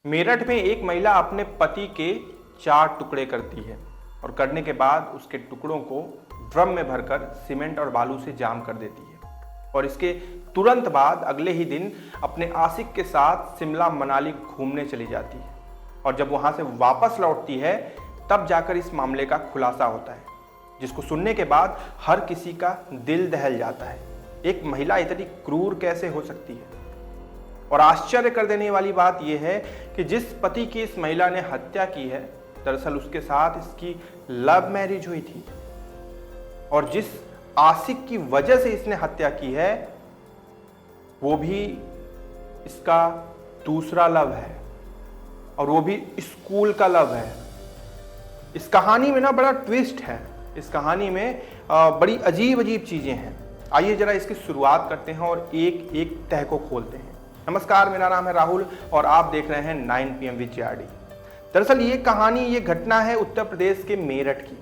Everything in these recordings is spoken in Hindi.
मेरठ में एक महिला अपने पति के 4 टुकड़े करती है और करने के बाद उसके टुकड़ों को ड्रम में भरकर सीमेंट और बालू से जाम कर देती है और इसके तुरंत बाद अगले ही दिन अपने आशिक के साथ शिमला मनाली घूमने चली जाती है और जब वहां से वापस लौटती है तब जाकर इस मामले का खुलासा होता है, जिसको सुनने के बाद हर किसी का दिल दहल जाता है। एक महिला इतनी क्रूर कैसे हो सकती है? और आश्चर्य कर देने वाली बात यह है कि जिस पति की इस महिला ने हत्या की है, दरअसल उसके साथ इसकी लव मैरिज हुई थी और जिस आशिक की वजह से इसने हत्या की है वो भी इसका दूसरा लव है और वो भी स्कूल का लव है। इस कहानी में ना बड़ा ट्विस्ट है, इस कहानी में बड़ी अजीब अजीब चीजें हैं। आइए जरा इसकी शुरुआत करते हैं और एक एक तह को खोलते हैं। नमस्कार, मेरा नाम है राहुल और आप देख रहे हैं 9 PM विद JRD। दरअसल ये घटना है उत्तर प्रदेश के मेरठ की।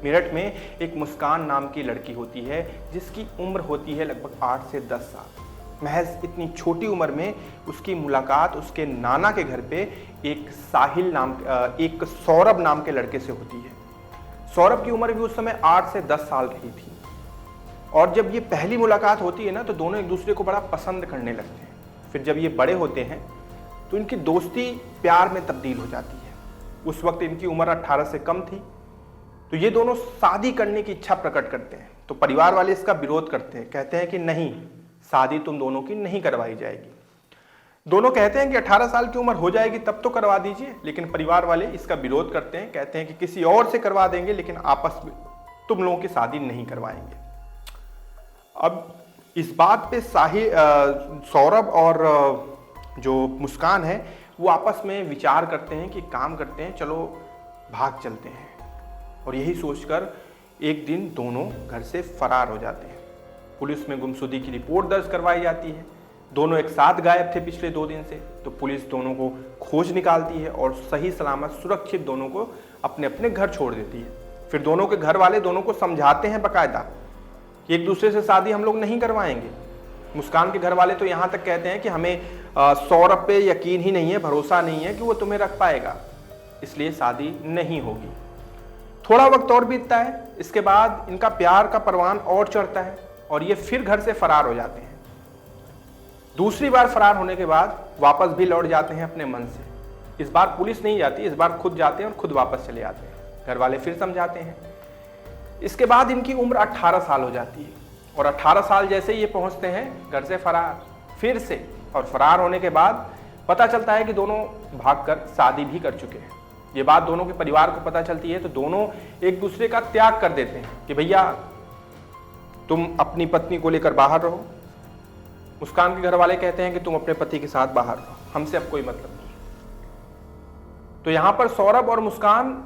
मेरठ में एक मुस्कान नाम की लड़की होती है जिसकी उम्र होती है लगभग 8 से 10 साल। महज इतनी छोटी उम्र में उसकी मुलाकात उसके नाना के घर पे एक सौरभ नाम के लड़के से होती है। सौरभ की उम्र भी उस समय 8 से 10 साल रही थी और जब ये पहली मुलाकात होती है ना तो दोनों एक दूसरे को बड़ा पसंद करने लगते हैं। फिर जब ये बड़े होते हैं तो इनकी दोस्ती प्यार में तब्दील हो जाती है। उस वक्त इनकी उम्र 18 से कम थी तो ये दोनों शादी करने की इच्छा प्रकट करते हैं। तो परिवार वाले इसका विरोध करते हैं, कहते हैं कि नहीं, शादी तुम दोनों की नहीं करवाई जाएगी। दोनों कहते हैं कि 18 साल की उम्र हो जाएगी तब तो करवा दीजिए, लेकिन परिवार वाले इसका विरोध करते हैं, कहते हैं कि किसी और से करवा देंगे लेकिन आपस में तुम लोगों की शादी नहीं करवाएंगे। अब इस बात पे सौरभ और जो मुस्कान है वो आपस में विचार करते हैं कि काम करते हैं, चलो भाग चलते हैं। और यही सोचकर एक दिन दोनों घर से फरार हो जाते हैं। पुलिस में गुमशुदगी की रिपोर्ट दर्ज करवाई जाती है। दोनों एक साथ गायब थे पिछले 2 दिन से, तो पुलिस दोनों को खोज निकालती है और सही सलामत सुरक्षित दोनों को अपने अपने घर छोड़ देती है। फिर दोनों के घर वाले दोनों को समझाते हैं बाकायदा कि एक दूसरे से शादी हम लोग नहीं करवाएंगे। मुस्कान के घर वाले तो यहाँ तक कहते हैं कि हमें सौरभ पे यकीन ही नहीं है, भरोसा नहीं है कि वो तुम्हें रख पाएगा, इसलिए शादी नहीं होगी। थोड़ा वक्त और बीतता है, इसके बाद इनका प्यार का परवान और चढ़ता है और ये फिर घर से फरार हो जाते हैं। दूसरी बार फरार होने के बाद वापस भी लौट जाते हैं अपने मन से। इस बार पुलिस नहीं जाती, इस बार खुद जाते हैं और खुद वापस चले जाते हैं। घर वाले फिर समझाते हैं। इसके बाद इनकी उम्र 18 साल हो जाती है और 18 साल जैसे ये पहुंचते हैं घर से फरार फिर से, और फरार होने के बाद पता चलता है कि दोनों भागकर शादी भी कर चुके हैं। ये बात दोनों के परिवार को पता चलती है तो दोनों एक दूसरे का त्याग कर देते हैं कि भैया तुम अपनी पत्नी को लेकर बाहर रहो। मुस्कान के घर वाले कहते हैं कि तुम अपने पति के साथ बाहर रहो, हमसे अब कोई मतलब नहीं। तो यहां पर सौरभ और मुस्कान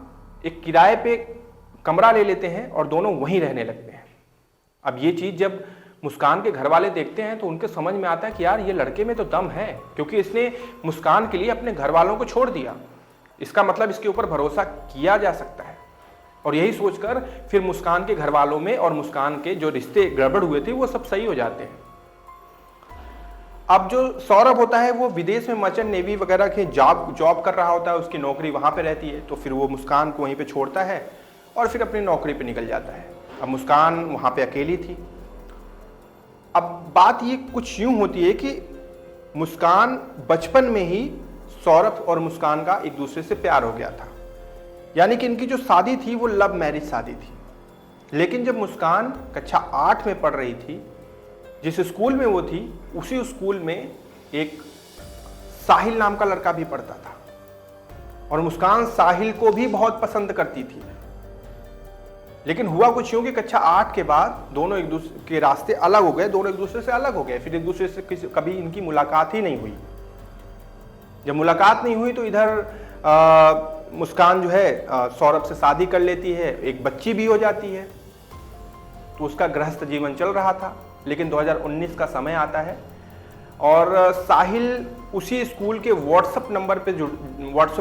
एक किराए पे कमरा ले लेते हैं और दोनों वहीं रहने लगते हैं। अब ये चीज जब मुस्कान के घर वाले देखते हैं तो उनके समझ में आता है कि यार ये लड़के में तो दम है, क्योंकि इसने मुस्कान के लिए अपने घर वालों को छोड़ दिया, इसका मतलब इसके ऊपर भरोसा किया जा सकता है। और यही सोचकर फिर मुस्कान के घर वालों में और मुस्कान के जो रिश्ते गड़बड़ हुए थे वो सब सही हो जाते हैं। अब जो सौरभ होता है वो विदेश में मर्चेंट नेवी वगैरह के जॉब कर रहा होता है, उसकी नौकरी वहां पे रहती है, तो फिर वो मुस्कान को वहीं पे छोड़ता है और फिर अपनी नौकरी पे निकल जाता है। अब मुस्कान वहां पे अकेली थी। अब बात ये कुछ यूं होती है कि मुस्कान बचपन में ही सौरभ और मुस्कान का एक दूसरे से प्यार हो गया था, यानी कि इनकी जो शादी थी वो लव मैरिज शादी थी। लेकिन जब मुस्कान कक्षा 8 में पढ़ रही थी, जिस स्कूल में वो थी उसी स्कूल में एक साहिल नाम का लड़का भी पढ़ता था और मुस्कान साहिल को भी बहुत पसंद करती थी। लेकिन हुआ कुछ यूं कि कक्षा 8 के बाद दोनों एक दूसरे के रास्ते अलग हो गए, दोनों एक दूसरे से अलग हो गए। फिर एक दूसरे से कभी इनकी मुलाकात ही नहीं हुई। जब मुलाकात नहीं हुई तो इधर मुस्कान जो है सौरभ से शादी कर लेती है, एक बच्ची भी हो जाती है। तो उसका गृहस्थ जीवन चल रहा था। लेकिन 2019 का समय आता है और साहिल उसी स्कूल के व्हाट्सएप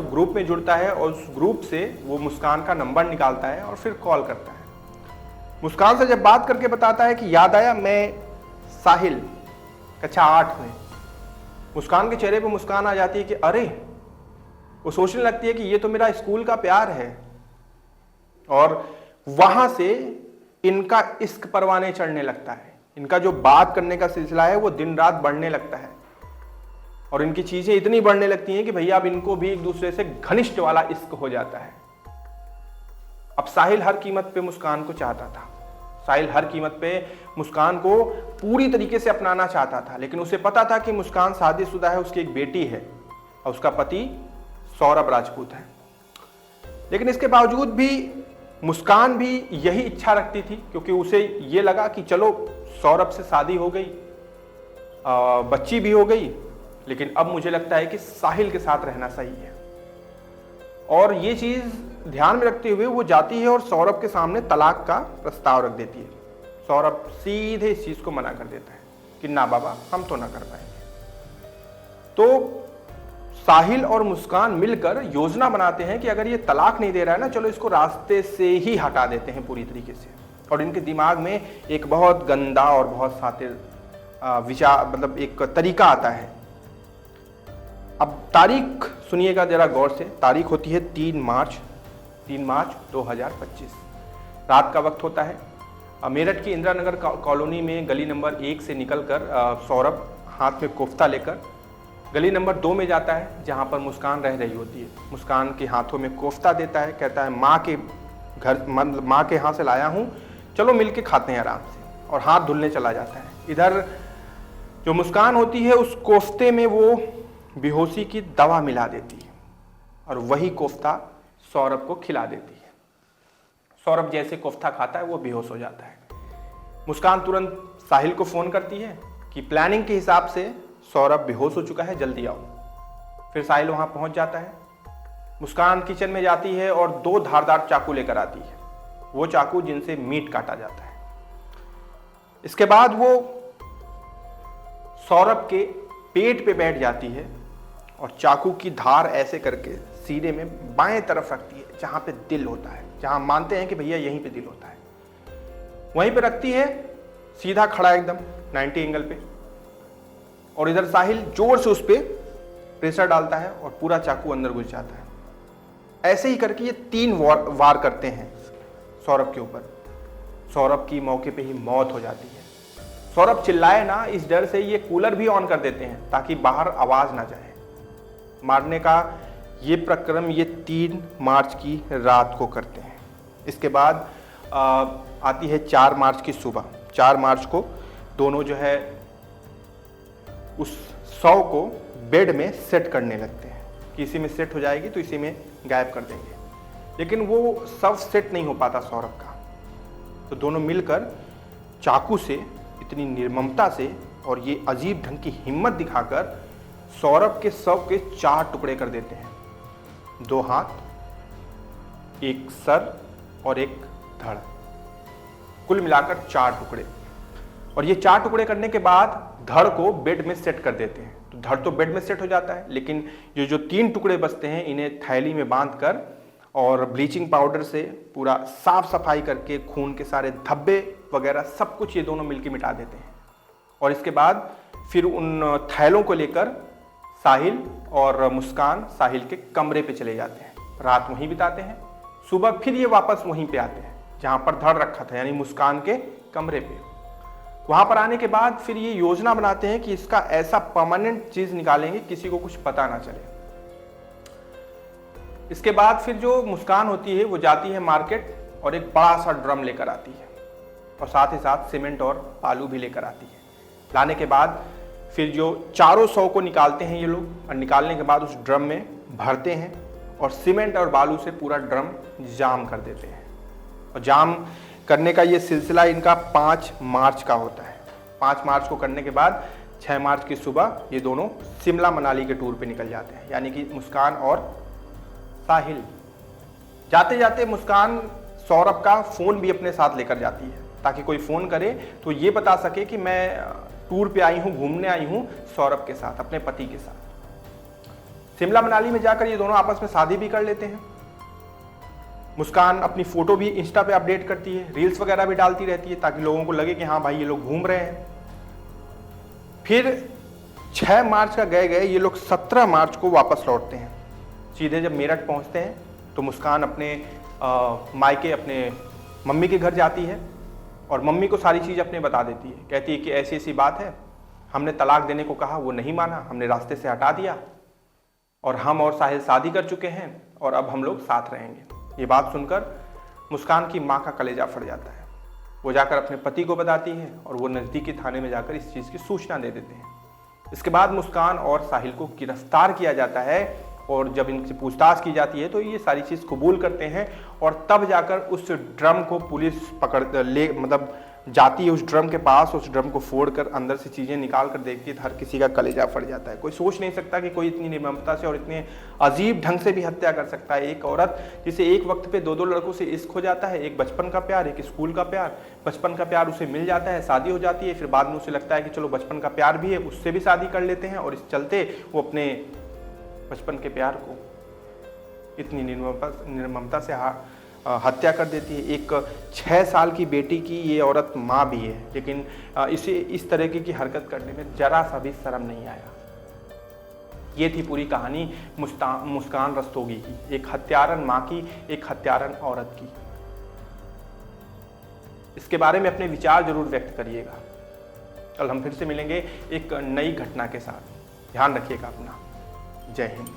ग्रुप में जुड़ता है और उस ग्रुप से वो मुस्कान का नंबर निकालता है और फिर कॉल करता है। मुस्कान से जब बात करके बताता है कि याद आया मैं साहिल, कक्षा 8 में। मुस्कान के चेहरे पे मुस्कान आ जाती है कि अरे वो सोचने लगती है कि ये तो मेरा स्कूल का प्यार है, और वहां से इनका इश्क परवाने चढ़ने लगता है। इनका जो बात करने का सिलसिला है वो दिन रात बढ़ने लगता है, और इनकी चीजें इतनी बढ़ने लगती हैं कि भैया अब इनको भी एक दूसरे से घनिष्ठ वाला इश्क हो जाता है। अब साहिल हर कीमत पे मुस्कान को चाहता था, साहिल हर कीमत पे मुस्कान को पूरी तरीके से अपनाना चाहता था, लेकिन उसे पता था कि मुस्कान शादीशुदा है, उसकी एक बेटी है और उसका पति सौरभ राजपूत है। लेकिन इसके बावजूद भी मुस्कान भी यही इच्छा रखती थी, क्योंकि उसे ये लगा कि चलो सौरभ से शादी हो गई, बच्ची भी हो गई, लेकिन अब मुझे लगता है कि साहिल के साथ रहना सही है। और ये चीज ध्यान में रखते हुए वो जाती है और सौरभ के सामने तलाक का प्रस्ताव रख देती है। सौरभ सीधे इस चीज को मना कर देता है कि ना बाबा, हम तो ना कर पाएंगे। तो साहिल और मुस्कान मिलकर योजना बनाते हैं कि अगर ये तलाक नहीं दे रहा है ना, चलो इसको रास्ते से ही हटा देते हैं पूरी तरीके से। और इनके दिमाग में एक बहुत गंदा और बहुत सातिर विचार, मतलब एक तरीका आता है। अब तारीख सुनिएगा जरा गौर से। तारीख होती है 3 मार्च 2025। रात का वक्त होता है। मेरठ की इंदिरा नगर कॉलोनी में गली नंबर 1 से निकलकर सौरभ हाथ में कोफ्ता लेकर गली नंबर 2 में जाता है, जहां पर मुस्कान रह रही होती है। मुस्कान के हाथों में कोफ्ता देता है, कहता है माँ के यहाँ से लाया हूँ, चलो मिलके खाते हैं आराम से, और हाथ धुलने चला जाता है। इधर जो मुस्कान होती है उस कोफ्ते में वो बेहोशी की दवा मिला देती है और वही कोफ्ता सौरभ को खिला देती है। सौरभ जैसे कोफ्ता खाता है वो बेहोश हो जाता है। मुस्कान तुरंत साहिल को फोन करती है कि प्लानिंग के हिसाब से सौरभ बेहोश हो चुका है, जल्दी आओ। फिर साहिल वहां पहुंच जाता है। मुस्कान किचन में जाती है और 2 धारदार चाकू लेकर आती है, वो चाकू जिनसे मीट काटा जाता है। इसके बाद वो सौरभ के पेट पे बैठ जाती है और चाकू की धार ऐसे करके सीने में बाएं तरफ रखती है, जहां पे दिल होता है, जहां मानते हैं कि भैया यहीं पे दिल होता है, वहीं पे रखती है, सीधा खड़ा एकदम 90 एंगल पे। और इधर साहिल जोर से उस पर प्रेशर डालता है और पूरा चाकू अंदर घुस जाता है। ऐसे ही करके ये 3 वार करते हैं सौरभ के ऊपर। सौरभ की मौके पे ही मौत हो जाती है। सौरभ चिल्लाए ना, इस डर से ये कूलर भी ऑन कर देते हैं ताकि बाहर आवाज ना जाए। मारने का ये प्रक्रम ये 3 मार्च की रात को करते हैं। इसके बाद आती है 4 मार्च की सुबह। 4 मार्च को दोनों जो है उस शव को बेड में सेट करने लगते हैं कि इसी में सेट हो जाएगी तो इसी में गायब कर देंगे। लेकिन वो शव सेट नहीं हो पाता सौरभ का, तो दोनों मिलकर चाकू से इतनी निर्ममता से और ये अजीब ढंग की हिम्मत दिखाकर सौरभ के शव के 4 टुकड़े कर देते हैं। 2 हाथ, 1 सर और 1 धड़, कुल मिलाकर 4 टुकड़े। और ये 4 टुकड़े करने के बाद धड़ को बेड में सेट कर देते हैं। तो धड़ तो बेड में सेट हो जाता है, लेकिन ये जो 3 टुकड़े बचते हैं इन्हें थैली में बांधकर और ब्लीचिंग पाउडर से पूरा साफ सफाई करके खून के सारे धब्बे वगैरह सब कुछ ये दोनों मिलकर मिटा देते हैं। और इसके बाद फिर उन थैलों को लेकर साहिल और मुस्कान साहिल के कमरे पे चले जाते हैं, रात वहीं बिताते हैं। सुबह फिर ये वापस वहीं पे आते हैं जहां पर धड़ रखा था, यानी मुस्कान के कमरे पे। वहां पर आने के बाद फिर ये योजना बनाते हैं कि इसका ऐसा परमानेंट चीज निकालेंगे किसी को कुछ पता ना चले। इसके बाद फिर जो मुस्कान होती है वो जाती है मार्केट और एक बड़ा सा ड्रम लेकर आती है और साथ ही साथ सीमेंट और बालू भी लेकर आती है। लाने के बाद फिर जो चारों शव को निकालते हैं ये लोग, और निकालने के बाद उस ड्रम में भरते हैं और सीमेंट और बालू से पूरा ड्रम जाम कर देते हैं। और जाम करने का ये सिलसिला इनका 5 मार्च का होता है। 5 मार्च को करने के बाद 6 मार्च की सुबह ये दोनों शिमला मनाली के टूर पे निकल जाते हैं, यानी कि मुस्कान और साहिल। जाते जाते मुस्कान सौरभ का फ़ोन भी अपने साथ लेकर जाती है ताकि कोई फ़ोन करे तो ये बता सके कि मैं टूर पे आई हूँ, घूमने आई हूँ सौरभ के साथ, अपने पति के साथ। शिमला मनाली में जाकर ये दोनों आपस में शादी भी कर लेते हैं। मुस्कान अपनी फ़ोटो भी इंस्टा पे अपडेट करती है, रील्स वगैरह भी डालती रहती है ताकि लोगों को लगे कि हाँ भाई ये लोग घूम रहे हैं। फिर 6 मार्च का गए ये लोग 17 मार्च को वापस लौटते हैं सीधे जब मेरठ पहुंचते हैं तो मुस्कान अपने मायके अपने मम्मी के घर जाती है और मम्मी को सारी चीज़ अपने बता देती है। कहती है कि ऐसी ऐसी बात है, हमने तलाक देने को कहा, वो नहीं माना, हमने रास्ते से हटा दिया और हम और साहिल शादी कर चुके हैं और अब हम लोग साथ रहेंगे। ये बात सुनकर मुस्कान की माँ का कलेजा फट जाता है। वो जाकर अपने पति को बताती है और वो नज़दीकी थाने में जाकर इस चीज़ की सूचना दे देते हैं। इसके बाद मुस्कान और साहिल को गिरफ्तार किया जाता है और जब इनसे पूछताछ की जाती है तो ये सारी चीज़ कबूल करते हैं और तब जाकर उस ड्रम को पुलिस मतलब जाती है उस ड्रम के पास, उस ड्रम को फोड़कर अंदर से चीज़ें निकाल कर देखती है तो हर किसी का कलेजा फट जाता है। कोई सोच नहीं सकता कि कोई इतनी निर्ममता से और इतने अजीब ढंग से भी हत्या कर सकता है। एक औरत जिसे एक वक्त पे दो लड़कों से इश्क हो जाता है, एक बचपन का प्यार, एक स्कूल का प्यार। बचपन का प्यार उसे मिल जाता है, शादी हो जाती है, फिर बाद में उसे लगता है कि चलो बचपन का प्यार भी है, उससे भी शादी कर लेते हैं और इस चलते वो अपने बचपन के प्यार को इतनी निर्ममता से हत्या कर देती है। एक 6 साल की बेटी की ये औरत माँ भी है, लेकिन इसे इस तरीके की हरकत करने में जरा सा भी शर्म नहीं आया। ये थी पूरी कहानी मुस्कान रस्तोगी की, एक हत्यारन माँ की, एक हत्यारन औरत की। इसके बारे में अपने विचार जरूर व्यक्त करिएगा। कल हम फिर से मिलेंगे एक नई घटना के साथ। ध्यान रखिएगा अपना। जय हिंद।